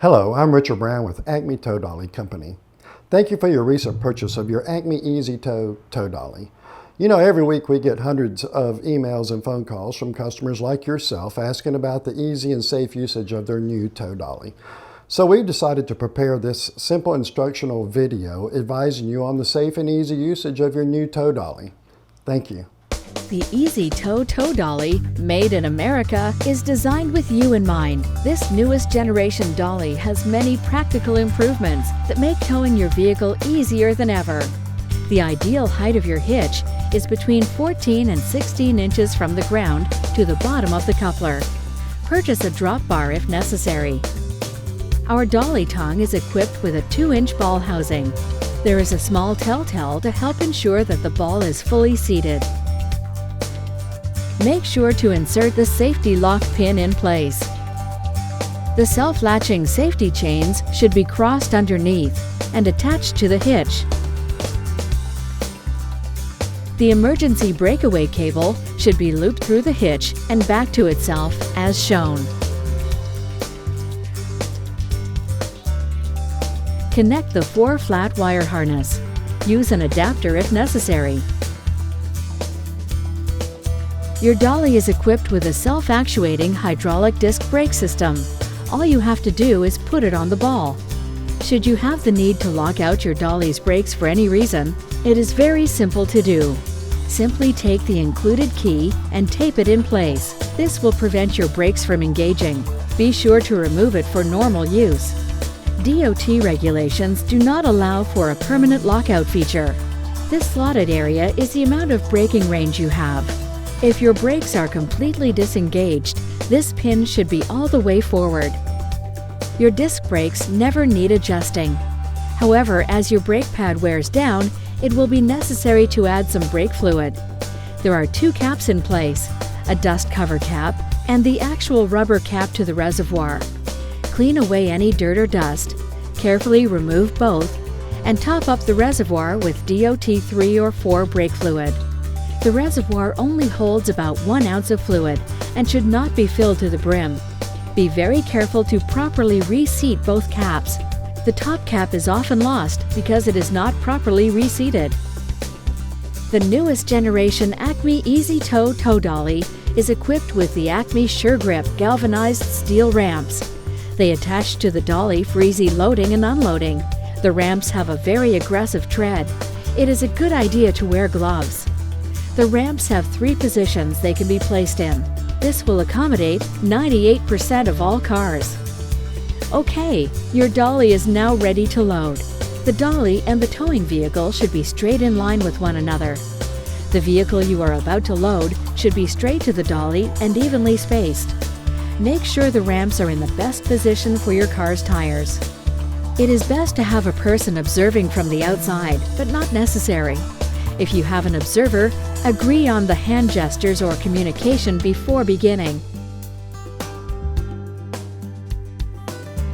Hello, I'm Richard Brown with Acme Tow Dolly Company. Thank you for your recent purchase of your Acme EZE Tow Dolly. You know, every week we get hundreds of emails and phone calls from customers like yourself asking about the easy and safe usage of their new tow dolly. So we've decided to prepare this simple instructional video advising you on the safe and easy usage of your new tow dolly. Thank you. The EZE Tow Dolly, made in America, is designed with you in mind. This newest generation dolly has many practical improvements that make towing your vehicle easier than ever. The ideal height of your hitch is between 14 and 16 inches from the ground to the bottom of the coupler. Purchase a drop bar if necessary. Our dolly tongue is equipped with a 2-inch ball housing. There is a small telltale to help ensure that the ball is fully seated. Make sure to insert the safety lock pin in place. The self-latching safety chains should be crossed underneath and attached to the hitch. The emergency breakaway cable should be looped through the hitch and back to itself as shown. Connect the 4-flat wire harness. Use an adapter if necessary. Your dolly is equipped with a self-actuating hydraulic disc brake system. All you have to do is put it on the ball. Should you have the need to lock out your dolly's brakes for any reason, it is very simple to do. Simply take the included key and tape it in place. This will prevent your brakes from engaging. Be sure to remove it for normal use. DOT regulations do not allow for a permanent lockout feature. This slotted area is the amount of braking range you have. If your brakes are completely disengaged, this pin should be all the way forward. Your disc brakes never need adjusting. However, as your brake pad wears down, it will be necessary to add some brake fluid. There are 2 caps in place, a dust cover cap and the actual rubber cap to the reservoir. Clean away any dirt or dust, carefully remove both, and top up the reservoir with DOT 3 or 4 brake fluid. The reservoir only holds about 1 ounce of fluid and should not be filled to the brim. Be very careful to properly reseat both caps. The top cap is often lost because it is not properly reseated. The newest generation Acme EZE Tow Dolly is equipped with the Acme Sure Grip galvanized steel ramps. They attach to the dolly for easy loading and unloading. The ramps have a very aggressive tread. It is a good idea to wear gloves. The ramps have 3 positions they can be placed in. This will accommodate 98% of all cars. Okay, your dolly is now ready to load. The dolly and the towing vehicle should be straight in line with one another. The vehicle you are about to load should be straight to the dolly and evenly spaced. Make sure the ramps are in the best position for your car's tires. It is best to have a person observing from the outside, but not necessary. If you have an observer, agree on the hand gestures or communication before beginning.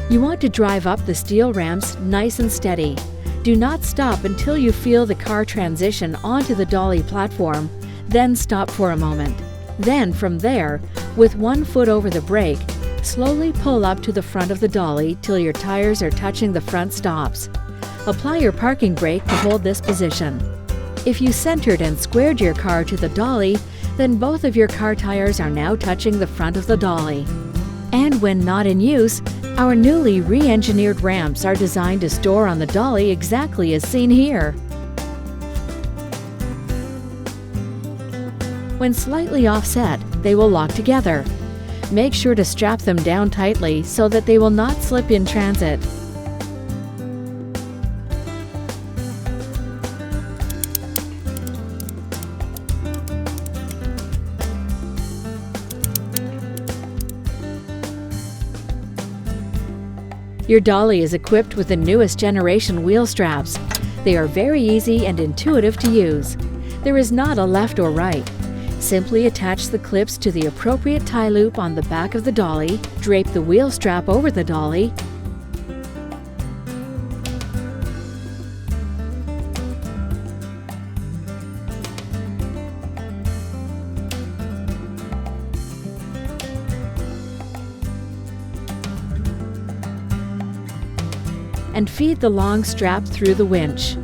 You want to drive up the steel ramps nice and steady. Do not stop until you feel the car transition onto the dolly platform, then stop for a moment. Then from there, with 1 foot over the brake, slowly pull up to the front of the dolly till your tires are touching the front stops. Apply your parking brake to hold this position. If you centered and squared your car to the dolly, then both of your car tires are now touching the front of the dolly. And when not in use, our newly re-engineered ramps are designed to store on the dolly exactly as seen here. When slightly offset, they will lock together. Make sure to strap them down tightly so that they will not slip in transit. Your dolly is equipped with the newest generation wheel straps. They are very easy and intuitive to use. There is not a left or right. Simply attach the clips to the appropriate tie loop on the back of the dolly, drape the wheel strap over the dolly, and feed the long strap through the winch.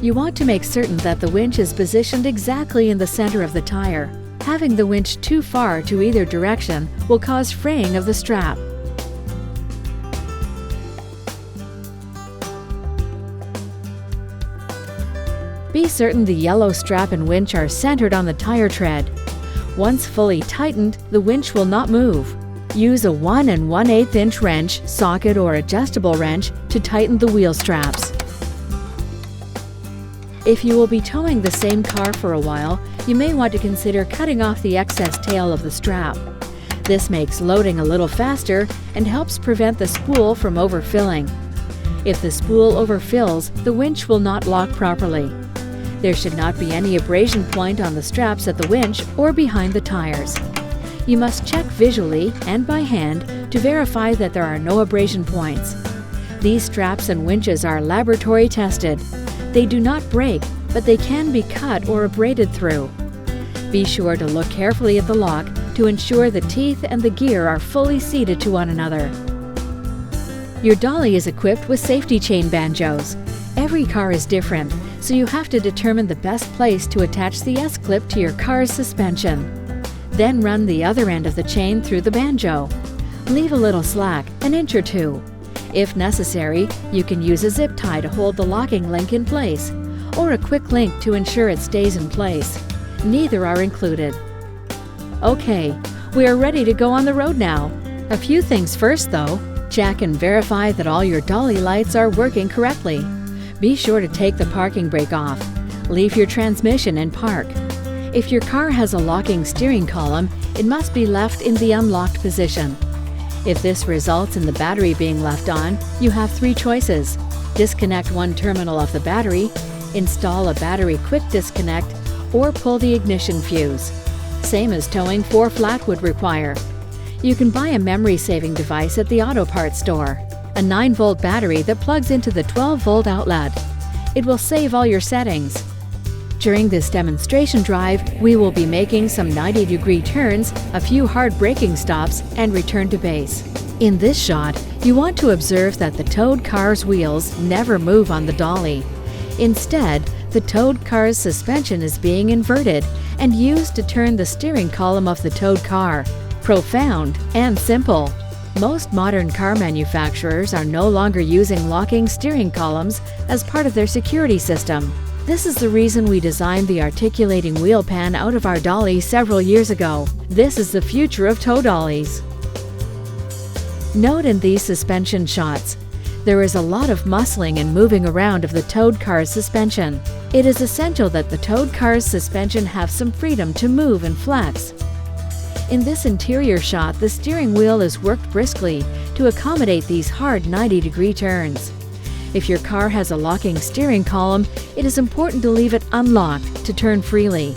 You want to make certain that the winch is positioned exactly in the center of the tire. Having the winch too far to either direction will cause fraying of the strap. Be certain the yellow strap and winch are centered on the tire tread. Once fully tightened, the winch will not move. Use a 1 1/8 inch wrench, socket, or adjustable wrench to tighten the wheel straps. If you will be towing the same car for a while, you may want to consider cutting off the excess tail of the strap. This makes loading a little faster and helps prevent the spool from overfilling. If the spool overfills, the winch will not lock properly. There should not be any abrasion point on the straps at the winch or behind the tires. You must check visually and by hand to verify that there are no abrasion points. These straps and winches are laboratory tested. They do not break, but they can be cut or abraded through. Be sure to look carefully at the lock to ensure the teeth and the gear are fully seated to one another. Your dolly is equipped with safety chain banjos. Every car is different, so you have to determine the best place to attach the S-clip to your car's suspension. Then run the other end of the chain through the banjo. Leave a little slack, an inch or two. If necessary, you can use a zip tie to hold the locking link in place, or a quick link to ensure it stays in place. Neither are included. Okay, we are ready to go on the road now. A few things first though. Check and verify that all your dolly lights are working correctly. Be sure to take the parking brake off. Leave your transmission and park. If your car has a locking steering column, it must be left in the unlocked position. If this results in the battery being left on, you have 3 choices. Disconnect one terminal of the battery, install a battery quick disconnect, or pull the ignition fuse. Same as towing 4 flat would require. You can buy a memory-saving device at the auto parts store. A 9-volt battery that plugs into the 12-volt outlet. It will save all your settings. During this demonstration drive, we will be making some 90-degree turns, a few hard braking stops, and return to base. In this shot, you want to observe that the towed car's wheels never move on the dolly. Instead, the towed car's suspension is being inverted and used to turn the steering column of the towed car. Profound and simple. Most modern car manufacturers are no longer using locking steering columns as part of their security system. This is the reason we designed the articulating wheel pan out of our dolly several years ago. This is the future of tow dollies. Note in these suspension shots, there is a lot of muscling and moving around of the towed car's suspension. It is essential that the towed car's suspension have some freedom to move and flex. In this interior shot, the steering wheel is worked briskly to accommodate these hard 90-degree turns. If your car has a locking steering column, it is important to leave it unlocked to turn freely.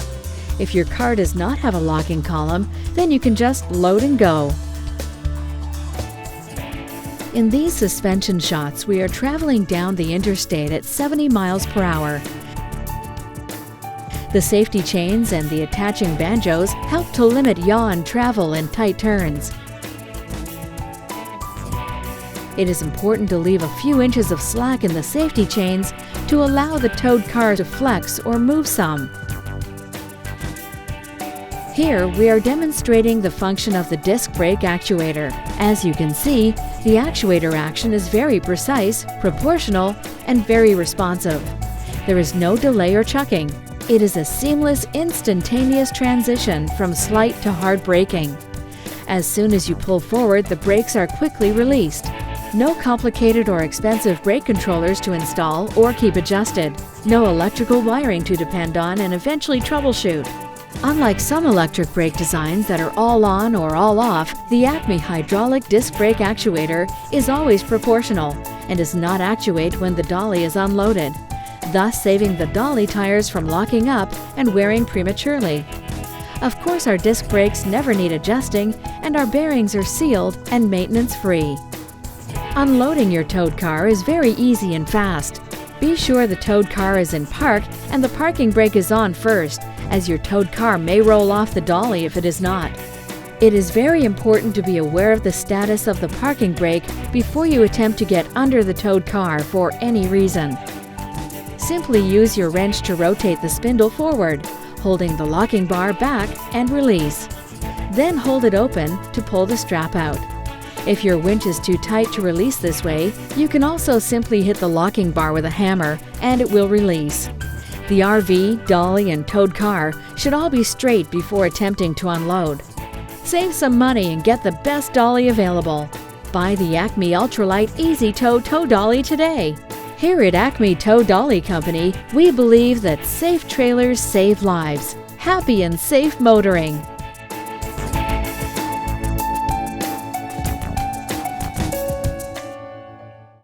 If your car does not have a locking column, then you can just load and go. In these suspension shots, we are traveling down the interstate at 70 miles per hour. The safety chains and the attaching banjos help to limit yaw and travel in tight turns. It is important to leave a few inches of slack in the safety chains to allow the towed car to flex or move some. Here, we are demonstrating the function of the disc brake actuator. As you can see, the actuator action is very precise, proportional, and very responsive. There is no delay or chucking. It is a seamless, instantaneous transition from slight to hard braking. As soon as you pull forward, the brakes are quickly released. No complicated or expensive brake controllers to install or keep adjusted. No electrical wiring to depend on and eventually troubleshoot. Unlike some electric brake designs that are all on or all off, the Acme hydraulic disc brake actuator is always proportional and does not actuate when the dolly is unloaded, thus saving the dolly tires from locking up and wearing prematurely. Of course, our disc brakes never need adjusting and our bearings are sealed and maintenance-free. Unloading your towed car is very easy and fast. Be sure the towed car is in park and the parking brake is on first, as your towed car may roll off the dolly if it is not. It is very important to be aware of the status of the parking brake before you attempt to get under the towed car for any reason. Simply use your wrench to rotate the spindle forward, holding the locking bar back and release. Then hold it open to pull the strap out. If your winch is too tight to release this way, you can also simply hit the locking bar with a hammer and it will release. The RV, dolly, and towed car should all be straight before attempting to unload. Save some money and get the best dolly available. Buy the Acme Ultralight EZE Tow Dolly today. Here at Acme Tow Dolly Company, we believe that safe trailers save lives. Happy and safe motoring!